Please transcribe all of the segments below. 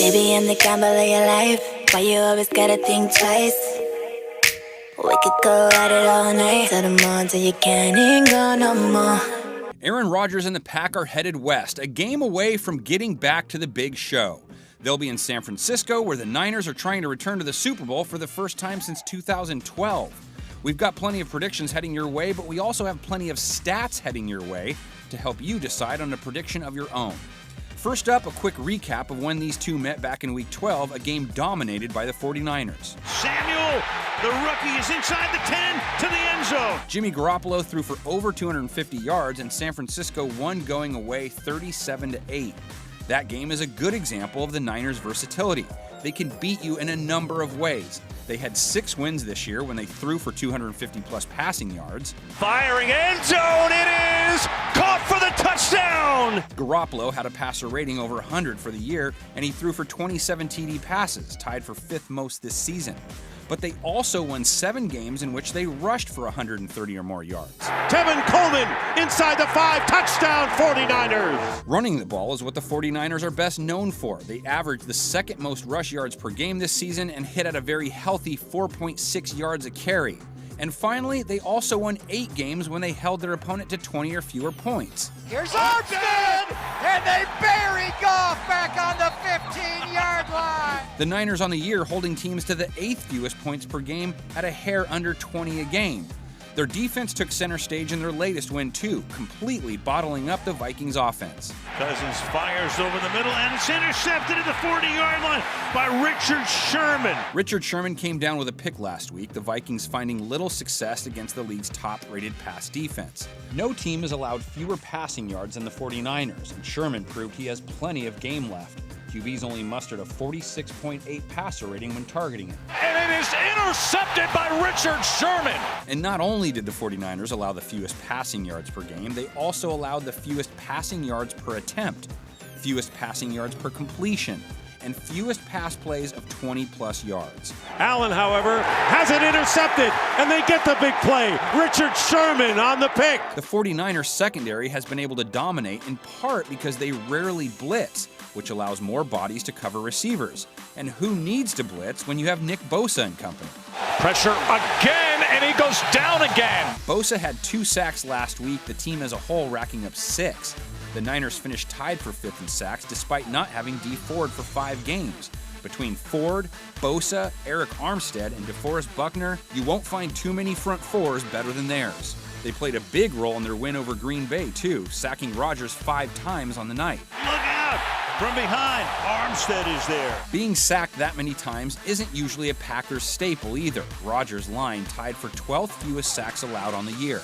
Baby, I'm the gamble of your life. Why you always gotta think twice? We could go at it all night. Till the morning till you can't even go no more. Aaron Rodgers and the Pack are headed west, a game away from getting back to the big show. They'll be in San Francisco, where the Niners are trying to return to the Super Bowl for the first time since 2012. We've got plenty of predictions heading your way, but we also have plenty of stats heading your way to help you decide on a prediction of your own. First up, a quick recap of when these two met back in Week 12, a game dominated by the 49ers. Samuel, the rookie, is inside the 10 to the end zone. Jimmy Garoppolo threw for over 250 yards, and San Francisco won going away 37-8. That game is a good example of the Niners' versatility. They can beat you in a number of ways. They had 6 wins this year when they threw for 250-plus passing yards. Firing end zone, it is caught for the touchdown! Garoppolo had a passer rating over 100 for the year, and he threw for 27 TD passes, tied for 5th most this season. But they also won 7 games in which they rushed for 130 or more yards. Tevin Coleman inside the 5, touchdown 49ers! Running the ball is what the 49ers are best known for. They averaged the second most rush yards per game this season and hit at a very healthy 4.6 yards a carry. And finally, they also won 8 games when they held their opponent to 20 or fewer points. Here's Armstead, and they bury Goff back on the 15-yard line. The Niners on the year holding teams to the 8th fewest points per game at a hair under 20 a game. Their defense took center stage in their latest win too, completely bottling up the Vikings offense. Cousins fires over the middle, and it's intercepted at the 40-yard line by Richard Sherman. Richard Sherman came down with a pick last week, the Vikings finding little success against the league's top-rated pass defense. No team has allowed fewer passing yards than the 49ers, and Sherman proved he has plenty of game left. QB's only mustered a 46.8 passer rating when targeting him. And it is intercepted by Richard Sherman. And not only did the 49ers allow the fewest passing yards per game, they also allowed the fewest passing yards per attempt, fewest passing yards per completion, and fewest pass plays of 20-plus yards. Allen, however, has it intercepted, and they get the big play. Richard Sherman on the pick. The 49ers secondary has been able to dominate in part because they rarely blitz, which allows more bodies to cover receivers. And who needs to blitz when you have Nick Bosa and company? Pressure again, and he goes down again. Bosa had 2 sacks last week, the team as a whole racking up 6. The Niners finished tied for 5th in sacks despite not having Dee Ford for 5 games. Between Ford, Bosa, Eric Armstead, and DeForest Buckner, you won't find too many front fours better than theirs. They played a big role in their win over Green Bay, too, sacking Rodgers 5 times on the night. Look out! From behind, Armstead is there. Being sacked that many times isn't usually a Packers staple either. Rodgers' line tied for 12th fewest sacks allowed on the year.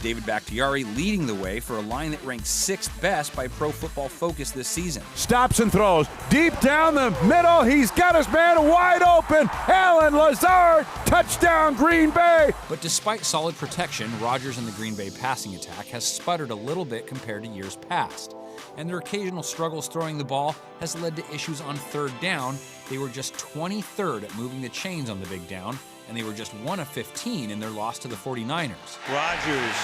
David Bakhtiari leading the way for a line that ranked 6th best by Pro Football Focus this season. Stops and throws deep down the middle. He's got his man wide open. Allen Lazard, touchdown Green Bay. But despite solid protection, Rodgers and the Green Bay passing attack has sputtered a little bit compared to years past. And their occasional struggles throwing the ball has led to issues on 3rd down. They were just 23rd at moving the chains on the big down, and they were just 1 of 15 in their loss to the 49ers. Rodgers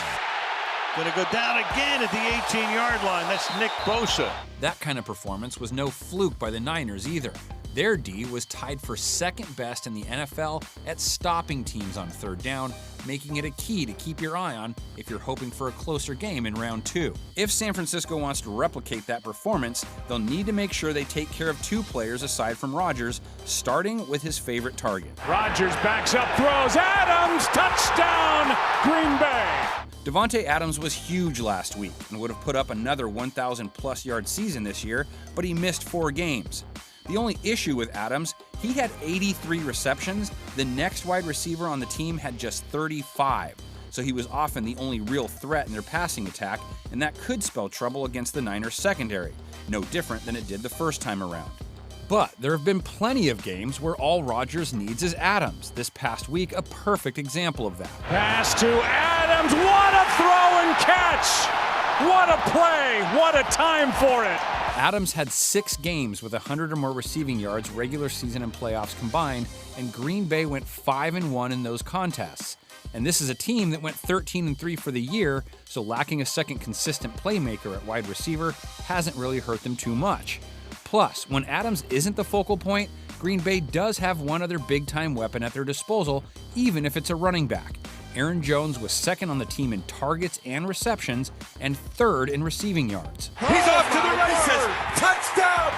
going to go down again at the 18-yard line. That's Nick Bosa. That kind of performance was no fluke by the Niners either. Their D was tied for 2nd best in the NFL at stopping teams on 3rd down, making it a key to keep your eye on if you're hoping for a closer game in round 2. If San Francisco wants to replicate that performance, they'll need to make sure they take care of 2 players aside from Rodgers, starting with his favorite target. Rodgers backs up, throws, Adams, touchdown, Green Bay. Davante Adams was huge last week and would have put up another 1,000-plus yard season this year, but he missed 4 games. The only issue with Adams, he had 83 receptions. The next wide receiver on the team had just 35. So he was often the only real threat in their passing attack, and that could spell trouble against the Niners secondary. No different than it did the first time around. But there have been plenty of games where all Rodgers needs is Adams. This past week, a perfect example of that. Pass to Adams, what a throw and catch! What a play, what a time for it! Adams had 6 games with 100 or more receiving yards regular season and playoffs combined, and Green Bay went 5-1 in those contests. And this is a team that went 13-3 for the year, so lacking a second consistent playmaker at wide receiver hasn't really hurt them too much. Plus, when Adams isn't the focal point, Green Bay does have one other big-time weapon at their disposal, even if it's a running back. Aaron Jones was second on the team in targets and receptions and third in receiving yards. He's off to the races. Touchdown,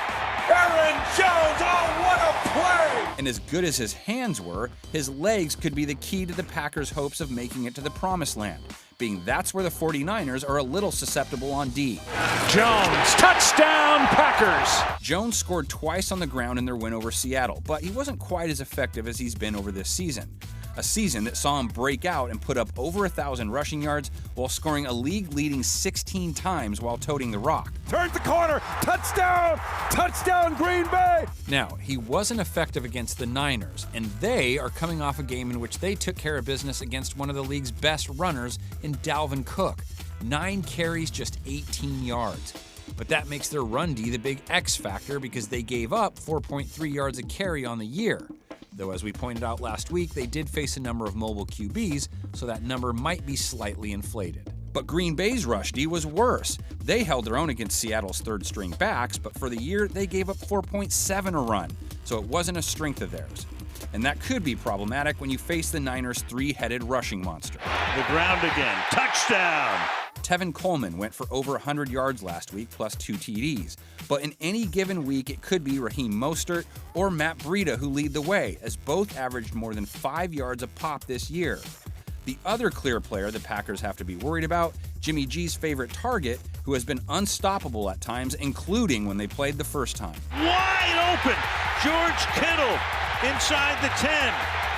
Aaron Jones. Oh, what a play! And as good as his hands were, his legs could be the key to the Packers' hopes of making it to the promised land, being that's where the 49ers are a little susceptible on D. Jones, touchdown Packers! Jones scored twice on the ground in their win over Seattle, but he wasn't quite as effective as he's been over this season. A season that saw him break out and put up over 1,000 rushing yards while scoring a league-leading 16 times while toting the rock. Turns the corner. Touchdown! Touchdown, Green Bay! Now, he wasn't effective against the Niners, and they are coming off a game in which they took care of business against one of the league's best runners in Dalvin Cook. 9 carries, just 18 yards. But that makes their run D the big X factor because they gave up 4.3 yards a carry on the year. Though, as we pointed out last week, they did face a number of mobile QBs, so that number might be slightly inflated. But Green Bay's rush D was worse. They held their own against Seattle's third-string backs, but for the year, they gave up 4.7 a run, so it wasn't a strength of theirs. And that could be problematic when you face the Niners' three-headed rushing monster. The ground again, touchdown! Tevin Coleman went for over 100 yards last week, plus 2 TDs. But in any given week, it could be Raheem Mostert or Matt Breida who lead the way, as both averaged more than 5 yards a pop this year. The other clear player the Packers have to be worried about, Jimmy G's favorite target, who has been unstoppable at times, including when they played the first time. Wide open, George Kittle inside the 10.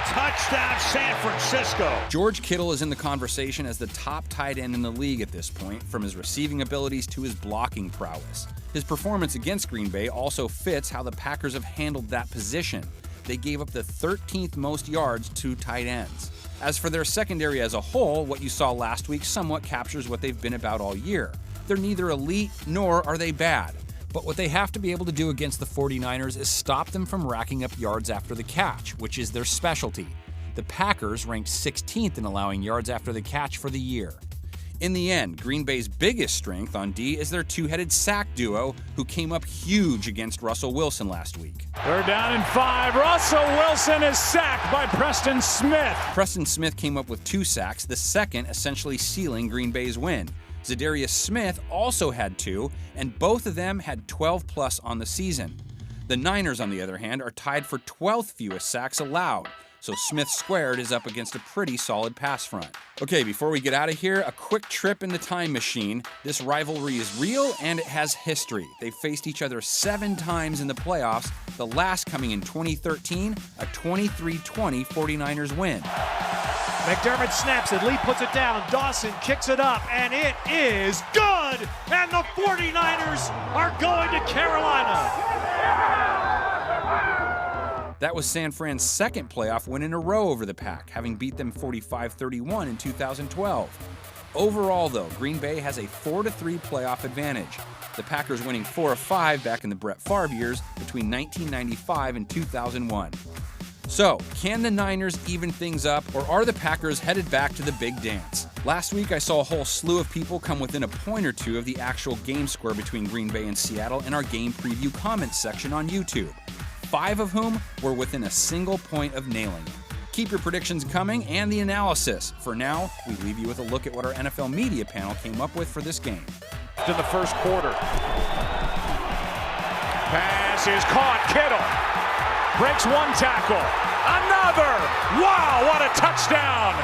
Touchdown, San Francisco. George Kittle is in the conversation as the top tight end in the league at this point, from his receiving abilities to his blocking prowess. His performance against Green Bay also fits how the Packers have handled that position. They gave up the 13th most yards to tight ends. As for their secondary as a whole, what you saw last week somewhat captures what they've been about all year. They're neither elite nor are they bad. But what they have to be able to do against the 49ers is stop them from racking up yards after the catch, which is their specialty. The Packers ranked 16th in allowing yards after the catch for the year. In the end, Green Bay's biggest strength on D is their two-headed sack duo, who came up huge against Russell Wilson last week. They're down in 5. Russell Wilson is sacked by Preston Smith. Preston Smith came up with 2 sacks, the second essentially sealing Green Bay's win. Zadarius Smith also had 2, and both of them had 12+ on the season. The Niners, on the other hand, are tied for 12th fewest sacks allowed, so Smith squared is up against a pretty solid pass front. Okay, before we get out of here, a quick trip in the time machine. This rivalry is real and it has history. They've faced each other 7 times in the playoffs, the last coming in 2013, a 23-20 49ers win. McDermott snaps it, Lee puts it down, Dawson kicks it up, and it is good! And the 49ers are going to Carolina! That was San Fran's second playoff win in a row over the Pack, having beat them 45-31 in 2012. Overall, though, Green Bay has a 4-3 playoff advantage. The Packers winning 4 of 5 back in the Brett Favre years between 1995 and 2001. So, can the Niners even things up, or are the Packers headed back to the big dance? Last week, I saw a whole slew of people come within a point or two of the actual game score between Green Bay and Seattle in our game preview comments section on YouTube. 5 of whom were within a single point of nailing it. Keep your predictions coming and the analysis. For now, we leave you with a look at what our NFL media panel came up with for this game. In the first quarter. Pass is caught. Kittle breaks 1 tackle. Another! Wow, what a touchdown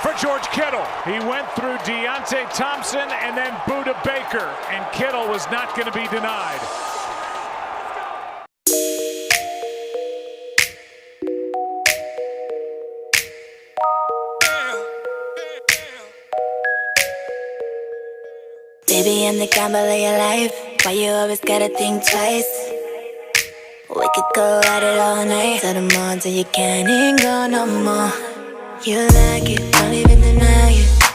for George Kittle. He went through Deontay Thompson and then Budda Baker, and Kittle was not going to be denied. Baby, I'm the gamble of your life. Why you always gotta think twice? We could go at it all night, till the morning till you can't even go no more. You like it, don't even deny it.